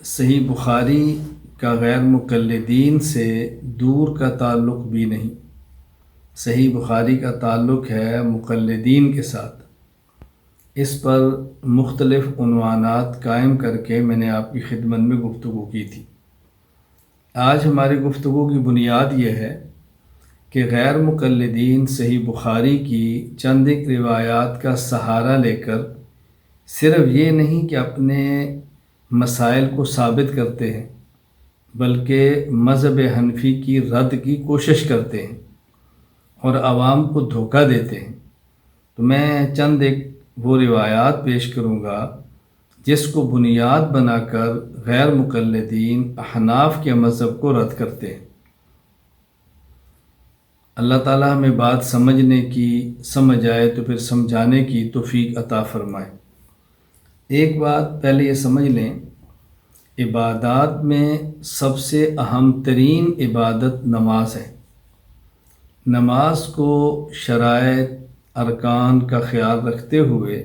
صحیح بخاری کا غیر مقلدین سے دور کا تعلق بھی نہیں۔ صحیح بخاری کا تعلق ہے مقلدین کے ساتھ۔ اس پر مختلف عنوانات قائم کر کے میں نے آپ کی خدمت میں گفتگو کی تھی۔ آج ہماری گفتگو کی بنیاد یہ ہے کہ غیر مقلدین صحیح بخاری کی چند ایک روایات کا سہارا لے کر صرف یہ نہیں کہ اپنے مسائل کو ثابت کرتے ہیں بلکہ مذہب حنفی کی رد کی کوشش کرتے ہیں اور عوام کو دھوکہ دیتے ہیں۔ تو میں چند ایک وہ روایات پیش کروں گا جس کو بنیاد بنا کر غیر مقلدین احناف کے مذہب کو رد کرتے ہیں۔ اللہ تعالیٰ ہمیں بات سمجھنے کی، سمجھ آئے تو پھر سمجھانے کی توفیق عطا فرمائے۔ ایک بات پہلے یہ سمجھ لیں، عبادات میں سب سے اہم ترین عبادت نماز ہے۔ نماز کو شرائط ارکان کا خیال رکھتے ہوئے،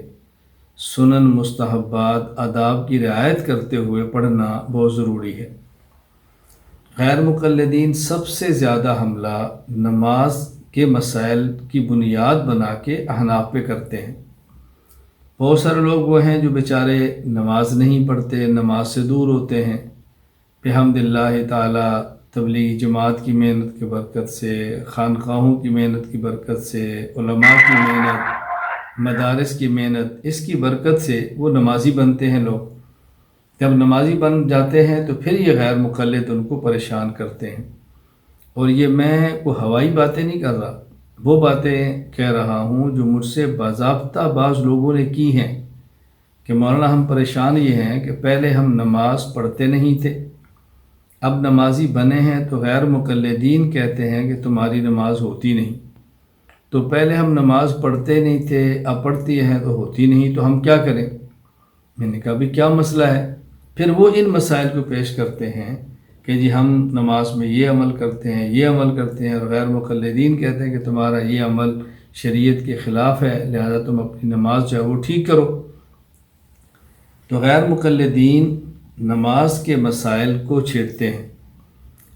سنن مستحبات آداب کی رعایت کرتے ہوئے پڑھنا بہت ضروری ہے۔ غیر مقلدین سب سے زیادہ حملہ نماز کے مسائل کی بنیاد بنا کے احناف پہ کرتے ہیں۔ بہت سارے لوگ وہ ہیں جو بیچارے نماز نہیں پڑھتے، نماز سے دور ہوتے ہیں۔ بحمد اللہ تعالی تبلیغی جماعت کی محنت کی برکت سے، خانقاہوں کی محنت کی برکت سے، علماء کی محنت، مدارس کی محنت، اس کی برکت سے وہ نمازی بنتے ہیں۔ لوگ جب نمازی بن جاتے ہیں تو پھر یہ غیر مقلد ان کو پریشان کرتے ہیں۔ اور یہ میں کوئی ہوائی باتیں نہیں کر رہا، وہ باتیں کہہ رہا ہوں جو مجھ سے باضابطہ بعض لوگوں نے کی ہیں کہ مولانا ہم پریشان یہ ہیں کہ پہلے ہم نماز پڑھتے نہیں تھے، اب نمازی بنے ہیں تو غیر مقلدین کہتے ہیں کہ تمہاری نماز ہوتی نہیں۔ تو پہلے ہم نماز پڑھتے نہیں تھے، اب پڑھتی ہیں تو ہوتی نہیں، تو ہم کیا کریں؟ میں نے کہا بھی کیا مسئلہ ہے؟ پھر وہ ان مسائل کو پیش کرتے ہیں کہ جی ہم نماز میں یہ عمل کرتے ہیں، یہ عمل کرتے ہیں، اور غیر مقلدین کہتے ہیں کہ تمہارا یہ عمل شریعت کے خلاف ہے، لہذا تم اپنی نماز جو ہے وہ ٹھیک کرو۔ تو غیر مقلدین نماز کے مسائل کو چھیڑتے ہیں،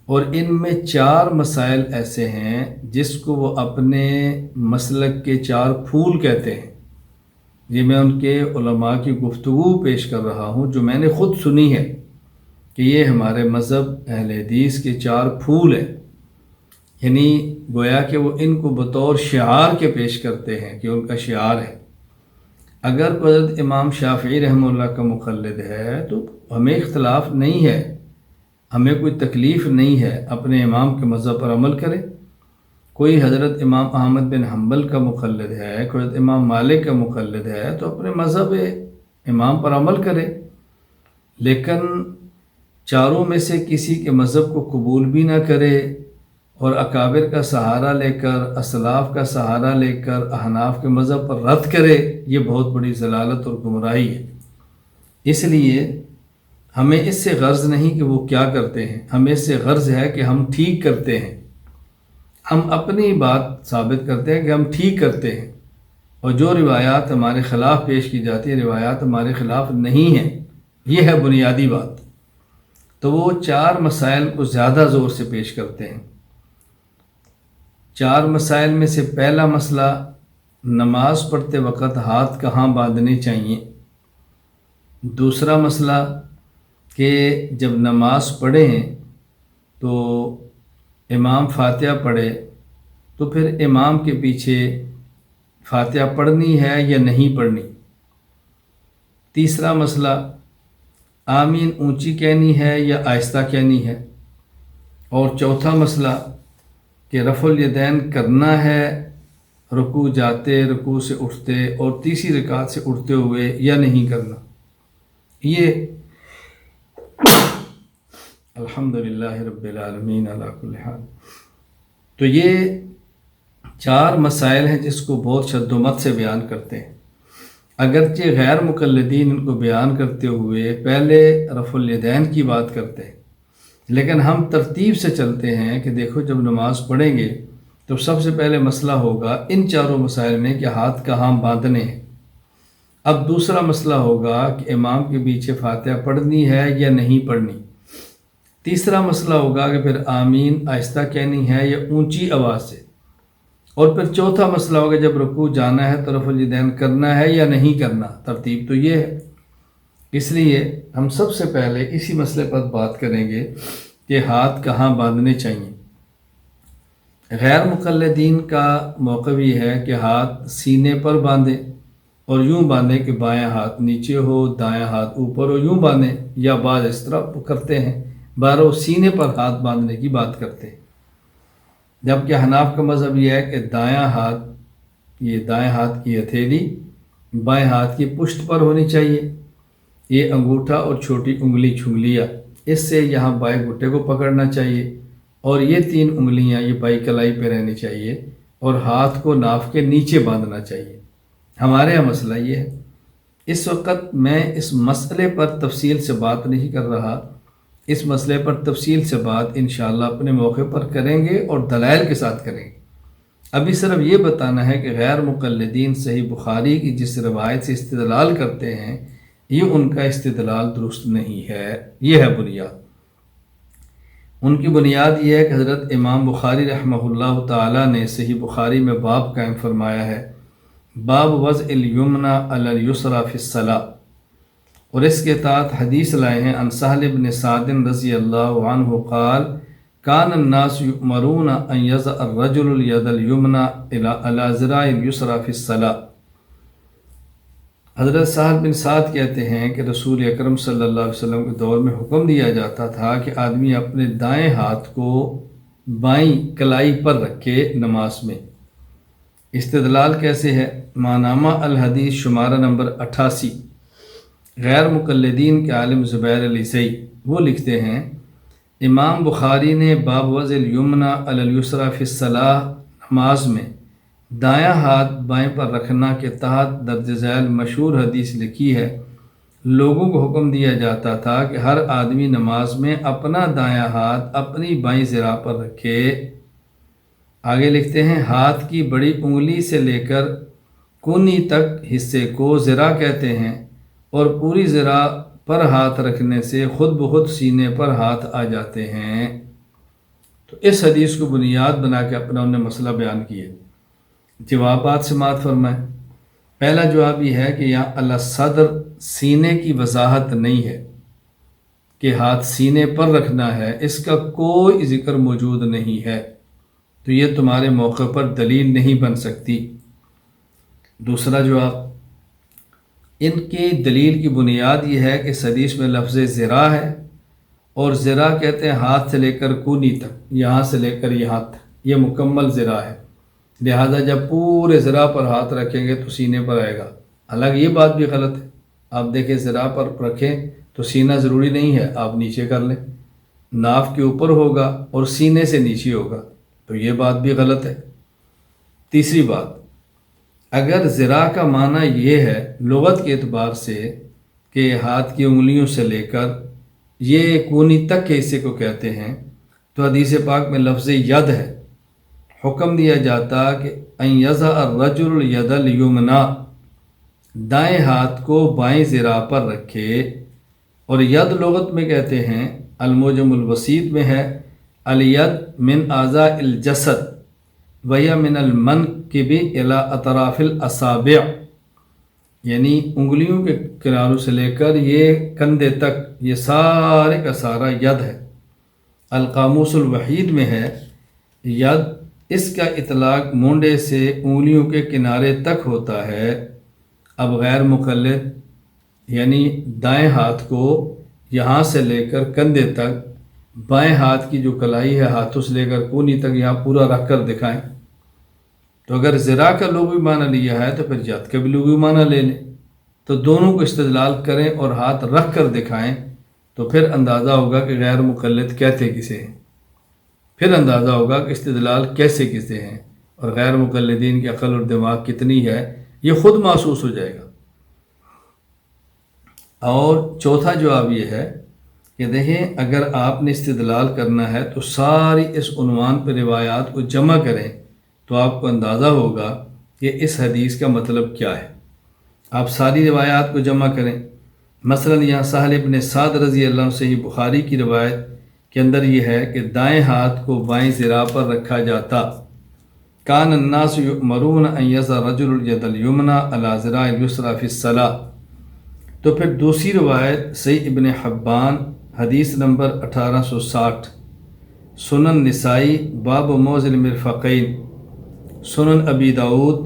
اور ان میں 4 مسائل ایسے ہیں جس کو وہ اپنے مسلک کے 4 پھول کہتے ہیں۔ یہ میں ان کے علماء کی گفتگو پیش کر رہا ہوں جو میں نے خود سنی ہے کہ یہ ہمارے مذہب اہل حدیث کے 4 پھول ہیں، یعنی گویا کہ وہ ان کو بطور شعار کے پیش کرتے ہیں کہ ان کا شعار ہے۔ اگر حضرت امام شافعی رحمہ اللہ کا مقلد ہے تو ہمیں اختلاف نہیں ہے، ہمیں کوئی تکلیف نہیں ہے، اپنے امام کے مذہب پر عمل کرے۔ کوئی حضرت امام احمد بن حنبل کا مقلد ہے، کوئی حضرت امام مالک کا مقلد ہے تو اپنے مذہب امام پر عمل کرے، لیکن چاروں میں سے کسی کے مذہب کو قبول بھی نہ کرے اور اکابر کا سہارا لے کر، اسلاف کا سہارا لے کر احناف کے مذہب پر رد کرے، یہ بہت بڑی ضلالت اور گمراہی ہے۔ اس لیے ہمیں اس سے غرض نہیں کہ وہ کیا کرتے ہیں، ہمیں اس سے غرض ہے کہ ہم ٹھیک کرتے ہیں، ہم اپنی بات ثابت کرتے ہیں کہ ہم ٹھیک کرتے ہیں، اور جو روایات ہمارے خلاف پیش کی جاتی ہیں روایات ہمارے خلاف نہیں ہیں، یہ ہے بنیادی بات۔ تو وہ 4 مسائل کو زیادہ زور سے پیش کرتے ہیں۔ 4 مسائل میں سے پہلا مسئلہ، نماز پڑھتے وقت ہاتھ کہاں باندھنے چاہیے۔ دوسرا مسئلہ کہ جب نماز پڑھیں تو امام فاتحہ پڑھے تو پھر امام کے پیچھے فاتحہ پڑھنی ہے یا نہیں پڑھنی۔ تیسرا مسئلہ، آمین اونچی کہنی ہے یا آہستہ کہنی ہے۔ اور چوتھا مسئلہ کہ رفع الیدین کرنا ہے رکوع جاتے، رکوع سے اٹھتے اور تیسری رکعت سے اٹھتے ہوئے یا نہیں کرنا۔ یہ الحمدللہ رب العالمین علی کل حال۔ تو یہ 4 مسائل ہیں جس کو بہت شد و مت سے بیان کرتے ہیں، اگرچہ غیر مقلدین ان کو بیان کرتے ہوئے پہلے رفع الیدین کی بات کرتے ہیں، لیکن ہم ترتیب سے چلتے ہیں کہ دیکھو جب نماز پڑھیں گے تو سب سے پہلے مسئلہ ہوگا ان 4 مسائل میں کہ ہاتھ کہاں باندھنے ہیں۔ اب دوسرا مسئلہ ہوگا کہ امام کے پیچھے فاتحہ پڑھنی ہے یا نہیں پڑھنی۔ تیسرا مسئلہ ہوگا کہ پھر آمین آہستہ کہنی ہے یا اونچی آواز سے۔ اور پھر چوتھا مسئلہ ہوگا جب رکوع جانا ہے تو رفع الیدین کرنا ہے یا نہیں کرنا۔ ترتیب تو یہ ہے۔ اس لیے ہم سب سے پہلے اسی مسئلے پر بات کریں گے کہ ہاتھ کہاں باندھنے چاہیے۔ غیر مقلدین کا موقف یہ ہے کہ ہاتھ سینے پر باندھیں اور یوں باندھیں کہ بایاں ہاتھ نیچے ہو، دایاں ہاتھ اوپر ہو، یوں باندھیں، یا بعض اس طرح کرتے ہیں، بارہ سینے پر ہاتھ باندھنے کی بات کرتے ہیں۔ جبکہ حناف کا مذہب یہ ہے کہ دایاں ہاتھ، یہ دائیں ہاتھ کی ہتھیلی بائیں ہاتھ کی پشت پر ہونی چاہیے، یہ انگوٹھا اور چھوٹی انگلی چھنگلیاں اس سے یہاں بائیں گھٹے کو پکڑنا چاہیے، اور یہ 3 انگلیاں یہ بائیں کلائی پہ رہنی چاہیے، اور ہاتھ کو ناف کے نیچے باندھنا چاہیے۔ ہمارے یہاں مسئلہ یہ ہے۔ اس وقت میں اس مسئلے پر تفصیل سے بات نہیں کر رہا، اس مسئلے پر تفصیل سے بات انشاءاللہ اپنے موقع پر کریں گے اور دلائل کے ساتھ کریں گے۔ ابھی صرف یہ بتانا ہے کہ غیر مقلدین صحیح بخاری کی جس روایت سے استدلال کرتے ہیں یہ ان کا استدلال درست نہیں ہے۔ یہ ہے بنیاد۔ ان کی بنیاد یہ ہے کہ حضرت امام بخاری رحمہ اللہ تعالی نے صحیح بخاری میں باب قائم فرمایا ہے، باب وضع الیمنی علی الیسری فی الصلاۃ، اور اس کے تحت حدیث لائے ہیں عن سہل بن سعد رضی اللہ عنہ قال کان الناس یؤمرون ان یضع الرجل الید الیمنی علی ذراع الیسری فی الصلاۃ۔ حضرت سہل بن سعد کہتے ہیں کہ رسول اکرم صلی اللہ علیہ وسلم کے دور میں حکم دیا جاتا تھا کہ آدمی اپنے دائیں ہاتھ کو بائیں کلائی پر رکھے نماز میں۔ استدلال کیسے ہے؟ مانامہ الحدیث شمارہ نمبر 88، غیر مقلدین کے عالم زبیر علی سعی وہ لکھتے ہیں امام بخاری نے باب وضع الیمنی علی الیسری فی الصلاۃ نماز میں دایاں ہاتھ بائیں پر رکھنا کے تحت درج ذیل مشہور حدیث لکھی ہے۔ لوگوں کو حکم دیا جاتا تھا کہ ہر آدمی نماز میں اپنا دایاں ہاتھ اپنی بائیں ذراع پر رکھے۔ آگے لکھتے ہیں ہاتھ کی بڑی انگلی سے لے کر کونی تک حصے کو ذراع کہتے ہیں، اور پوری ذراع پر ہاتھ رکھنے سے خود بخود سینے پر ہاتھ آ جاتے ہیں۔ تو اس حدیث کو بنیاد بنا کے اپنا انہوں نے مسئلہ بیان کیا۔ جوابات سماعت فرمائیں۔ پہلا جواب یہ ہے کہ یہاں الصدر سینے کی وضاحت نہیں ہے کہ ہاتھ سینے پر رکھنا ہے، اس کا کوئی ذکر موجود نہیں ہے، تو یہ تمہارے موقع پر دلیل نہیں بن سکتی۔ دوسرا جواب، ان کی دلیل کی بنیاد یہ ہے کہ اس حدیث میں لفظ ذراع ہے، اور ذراع کہتے ہیں ہاتھ سے لے کر کونی تک، یہاں سے لے کر یہاں تک، یہ مکمل ذراع ہے، لہٰذا جب پورے ذراع پر ہاتھ رکھیں گے تو سینے پر آئے گا۔ حالانکہ یہ بات بھی غلط ہے، آپ دیکھیں ذراع پر رکھیں تو سینہ ضروری نہیں ہے، آپ نیچے کر لیں، ناف کے اوپر ہوگا اور سینے سے نیچے ہوگا، تو یہ بات بھی غلط ہے۔ تیسری بات، اگر ذراع کا معنی یہ ہے لغت کے اعتبار سے کہ ہاتھ کی انگلیوں سے لے کر یہ کونی تک کے حصے کو کہتے ہیں، تو حدیث پاک میں لفظ ید ہے، حکم دیا جاتا کہ ان یضع الرجل الید الیمنی، دائیں ہاتھ کو بائیں ذراع پر رکھے، اور ید لغت میں کہتے ہیں المعجم الوسیط میں ہے الید من اعضاء الجسد وہی من المنکب الی اطراف الاصابع، یعنی انگلیوں کے کناروں سے لے کر یہ کندھے تک یہ سارے کا سارا ید ہے۔ القاموس الوحید میں ہے ید اس کا اطلاق مونڈے سے انگلیوں کے کنارے تک ہوتا ہے۔ اب غیر مقلد یعنی دائیں ہاتھ کو یہاں سے لے کر کندھے تک، بائیں ہاتھ کی جو کلائی ہے ہاتھوں سے لے کر کونی تک یہاں پورا رکھ کر دکھائیں، تو اگر ذراع کا لغوی معنی لیا ہے تو پھر ید کا بھی لغوی معنی لے لیں، تو دونوں کو استدلال کریں اور ہاتھ رکھ کر دکھائیں، تو پھر اندازہ ہوگا کہ غیر مقلد کہتے کسے ہیں، پھر اندازہ ہوگا کہ استدلال کیسے کسے ہیں، اور غیر مقلدین کی عقل اور دماغ کتنی ہے یہ خود محسوس ہو جائے گا۔ اور چوتھا جواب یہ ہے کہ دیکھیں اگر آپ نے استدلال کرنا ہے تو ساری اس عنوان پہ روایات کو جمع کریں تو آپ کو اندازہ ہوگا کہ اس حدیث کا مطلب کیا ہے۔ آپ ساری روایات کو جمع کریں۔ مثلا یہاں سہل ابن سعد رضی اللہ عنہ صحیح بخاری کی روایت کے اندر یہ ہے کہ دائیں ہاتھ کو بائیں ذراع پر رکھا جاتا۔ کان الناس یؤمرون ان یضع الرجل الید الیمنی علی ذراع الیسری فی الصلاۃ۔ تو پھر دوسری روایت صحیح ابن حبان حدیث نمبر 1860، سنن نسائی باب موضع المرفقین، سنن ابی داود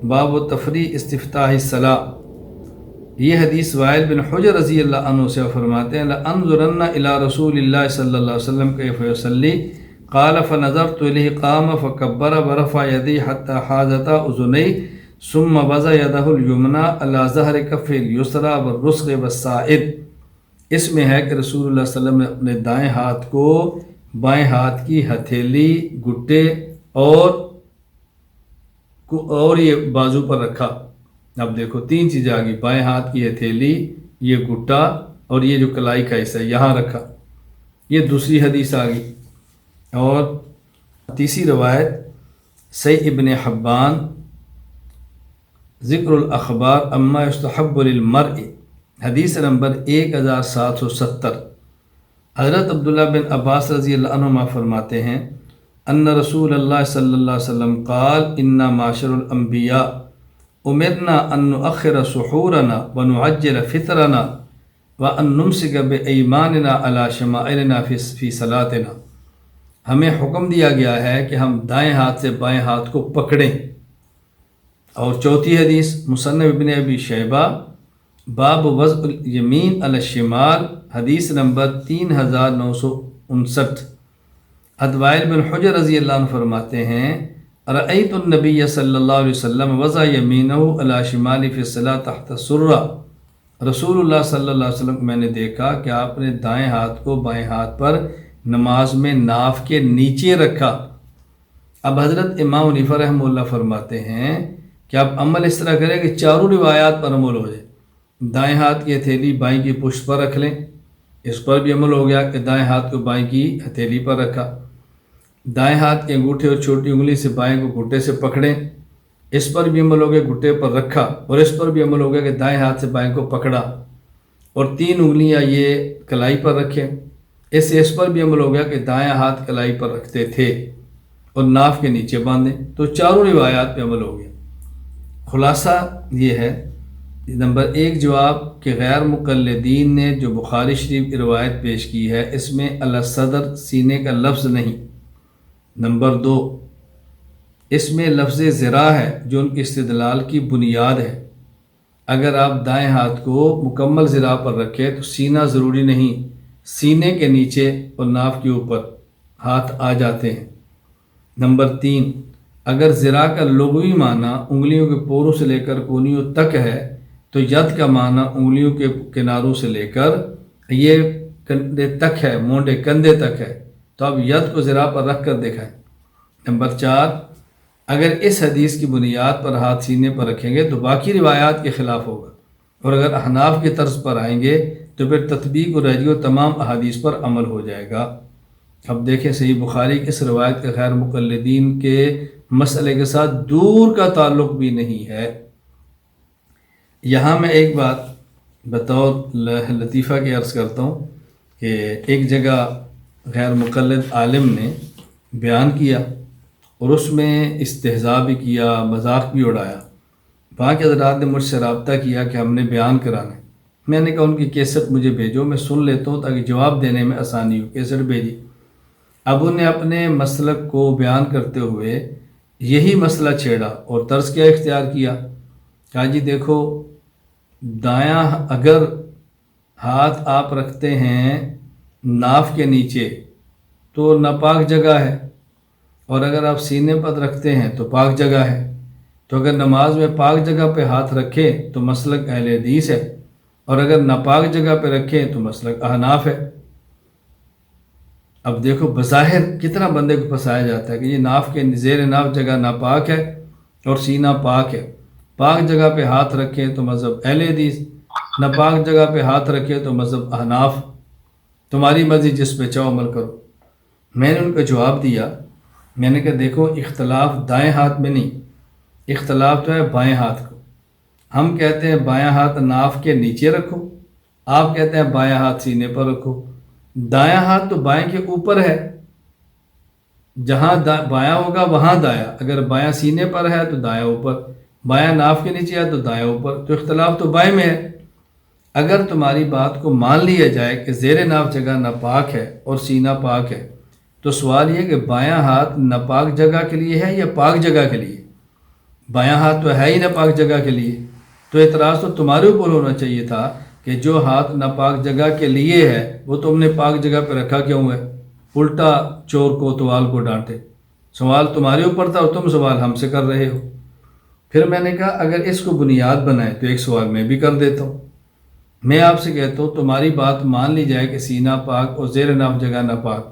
باب تفریع استفتاح الصلاۃ۔ یہ حدیث وائل بن حجر رضی اللہ عنہ سے فرماتے ہیں لانظرن الی رسول اللہ صلی اللہ علیہ وسلم کیف یصلی قال فنظرت الیہ قام فکبر ورفع یدیہ حتی حاذتا اذنیہ ثم وضع یدہ الیمنی علی ظہر کفہ الیسری والرسغ والساعد۔ اس میں ہے کہ رسول اللہ صلی اللہ علیہ وسلم نے اپنے دائیں ہاتھ کو بائیں ہاتھ کی ہتھیلی، گھٹے اور یہ بازو پر رکھا۔ اب دیکھو تین چیزیں آ گئی، بائیں ہاتھ کی ہتھیلی، یہ گھٹا اور یہ جو کلائی کا حصہ ہے یہاں رکھا، یہ دوسری حدیث آ گئی۔ اور تیسری روایت صحیح ابن حبان ذکر الاخبار اما یستحب للمرء حدیث نمبر 1770۔ حضرت عبداللہ بن عباس رضی اللہ عنہما فرماتے ہیں ان رسول اللہ صلی اللہ علیہ وسلم قال ان معاشر الانبیاء امرنا ان نؤخر سحورنا ونعجل فطرنا وان نمسک بایماننا علی شمائلنا فی صلاتنا۔ ہمیں حکم دیا گیا ہے کہ ہم دائیں ہاتھ سے بائیں ہاتھ کو پکڑیں۔ اور چوتھی حدیث مصنف ابن ابی شیبہ باب وضع الیمین علی الشمال حدیث نمبر 3959۔ وائل بن حجر رضی اللہ عنہ فرماتے ہیں رأیت النبی صلی اللہ علیہ وسلم وضع یمینہ علی شمال فی الصلاۃ تحت السرہ۔ رسول اللہ صلی اللہ علیہ وسلم کو میں نے دیکھا کہ آپ نے دائیں ہاتھ کو بائیں ہاتھ پر نماز میں ناف کے نیچے رکھا۔ اب حضرت امام حنیفہ رحمہ اللہ فرماتے ہیں کہ آپ عمل اس طرح کریں کہ چاروں روایات پر عمل ہو جائے۔ دائیں ہاتھ کی ہتھیلی بائیں کی پشت پر رکھ لیں، اس پر بھی عمل ہو گیا کہ دائیں ہاتھ کو بائیں کی ہتھیلی پر رکھا۔ دائیں ہاتھ کے انگوٹھے اور چھوٹی انگلی سے بائیں کو گھٹے سے پکڑیں، اس پر بھی عمل ہو گیا، گھٹے پر رکھا، اور اس پر بھی عمل ہو گیا کہ دائیں ہاتھ سے بائیں کو پکڑا اور تین انگلیاں یہ کلائی پر رکھیں۔ اس پر بھی عمل ہو گیا کہ دائیں ہاتھ کلائی پر رکھتے تھے اور ناف کے نیچے باندھیں۔ تو چاروں روایات پہ عمل ہو گیا۔ خلاصہ یہ ہے نمبر 1 جواب کہ غیر مقلدین نے جو بخاری شریف کی روایت پیش کی ہے اس میں علی صدر سینے کا لفظ نہیں۔ نمبر 2 اس میں لفظ ذراع ہے جو ان کے استدلال کی بنیاد ہے۔ اگر آپ دائیں ہاتھ کو مکمل ذراع پر رکھیں تو سینہ ضروری نہیں، سینے کے نیچے اور ناف کے اوپر ہاتھ آ جاتے ہیں۔ نمبر 3 اگر ذراع کا لغوی معنی انگلیوں کے پوروں سے لے کر کونیوں تک ہے تو ید کا معنی انگلیوں کے کناروں سے لے کر یہ کندھے تک ہے، مونڈے کندھے تک ہے، تو اب ید کو ذراع پر رکھ کر دکھائیں۔ نمبر 4 اگر اس حدیث کی بنیاد پر ہاتھ سینے پر رکھیں گے تو باقی روایات کے خلاف ہوگا، اور اگر احناف کی طرز پر آئیں گے تو پھر تطبیق اور رجوع تمام احادیث پر عمل ہو جائے گا۔ اب دیکھیں صحیح بخاری کی اس روایت کے غیر مقلدین کے مسئلے کے ساتھ دور کا تعلق بھی نہیں ہے۔ یہاں میں ایک بات بطور لطیفہ کے عرض کرتا ہوں کہ ایک جگہ غیر مقلد عالم نے بیان کیا اور اس میں استہزاء بھی کیا، مذاق بھی اڑایا۔ وہاں کے حضرات نے مجھ سے رابطہ کیا کہ ہم نے بیان کرانا ہے۔ میں نے کہا ان کی کیسٹ مجھے بھیجو، میں سن لیتا ہوں تاکہ جواب دینے میں آسانی ہو۔ کیسٹ بھیجی۔ اب انہیں اپنے مسلک کو بیان کرتے ہوئے یہی مسئلہ چھیڑا اور طرز کیا اختیار کیا، کہا جی دیکھو دایاں اگر ہاتھ آپ رکھتے ہیں ناف کے نیچے تو ناپاک جگہ ہے، اور اگر آپ سینے پر رکھتے ہیں تو پاک جگہ ہے۔ تو اگر نماز میں پاک جگہ پہ ہاتھ رکھے تو مسلک اہل حدیث ہے، اور اگر ناپاک جگہ پہ رکھیں تو مسلک احناف ہے۔ اب دیکھو بظاہر کتنا بندے کو پھنسایا جاتا ہے کہ یہ ناف کے زیر ناف جگہ ناپاک ہے اور سینہ پاک ہے، پاک جگہ پہ ہاتھ رکھیں تو مذہب اہل حدیث، ناپاک جگہ پہ ہاتھ رکھیں تو مذہب احناف، تمہاری مرضی جس پہ چاہو عمل کرو۔ میں نے ان کو جواب دیا، میں نے کہا دیکھو اختلاف دائیں ہاتھ میں نہیں، اختلاف تو ہے بائیں ہاتھ کو۔ ہم کہتے ہیں بایاں ہاتھ ناف کے نیچے رکھو، آپ کہتے ہیں بایاں ہاتھ سینے پر رکھو۔ دایاں ہاتھ تو بائیں کے اوپر ہے، جہاں بایاں ہوگا وہاں دایاں، اگر بایاں سینے پر ہے تو دایاں اوپر، بایاں ناف کے نیچے ہے تو دایاں اوپر، تو اختلاف تو بائیں میں ہے۔ اگر تمہاری بات کو مان لیا جائے کہ زیر ناف جگہ ناپاک ہے اور سینہ پاک ہے، تو سوال یہ کہ بایاں ہاتھ ناپاک جگہ کے لیے ہے یا پاک جگہ کے لیے؟ بایاں ہاتھ تو ہے ہی ناپاک جگہ کے لیے، تو اعتراض تو تمہارے اوپر ہونا چاہیے تھا کہ جو ہاتھ ناپاک جگہ کے لیے ہے وہ تم نے پاک جگہ پہ رکھا کیوں ہے؟ الٹا چور کوتوال کو ڈانٹے، سوال تمہارے اوپر تھا اور تم سوال ہم سے کر رہے ہو۔ پھر میں نے کہا اگر اس کو بنیاد بنائے تو ایک سوال میں بھی کر دیتا ہوں، میں آپ سے کہتا ہوں تمہاری بات مان لی جائے کہ سینہ پاک اور زیر ناف جگہ ناپاک،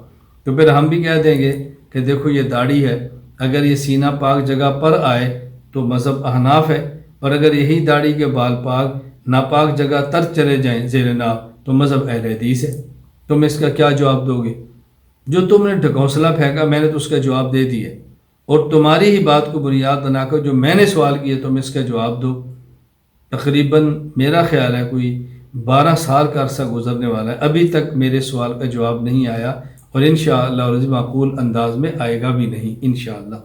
تو پھر ہم بھی کہہ دیں گے کہ دیکھو یہ داڑھی ہے، اگر یہ سینہ پاک جگہ پر آئے تو مذہب احناف ہے، اور اگر یہی داڑھی کے بال پاک ناپاک جگہ تر چلے جائیں زیر ناف تو مذہب اہل حدیث ہے۔ تم اس کا کیا جواب دو گے؟ جو تم نے ڈھکوسلا پھینکا میں نے تو اس کا جواب دے دیا، اور تمہاری ہی بات کو بنیاد بنا کر جو میں نے سوال کیا تم اس کا جواب دو۔ تقریباً میرا خیال ہے کوئی 12 سال کا عرصہ گزرنے والا ہے، ابھی تک میرے سوال کا جواب نہیں آیا، اور انشاءاللہ معقول انداز میں آئے گا بھی نہیں انشاءاللہ۔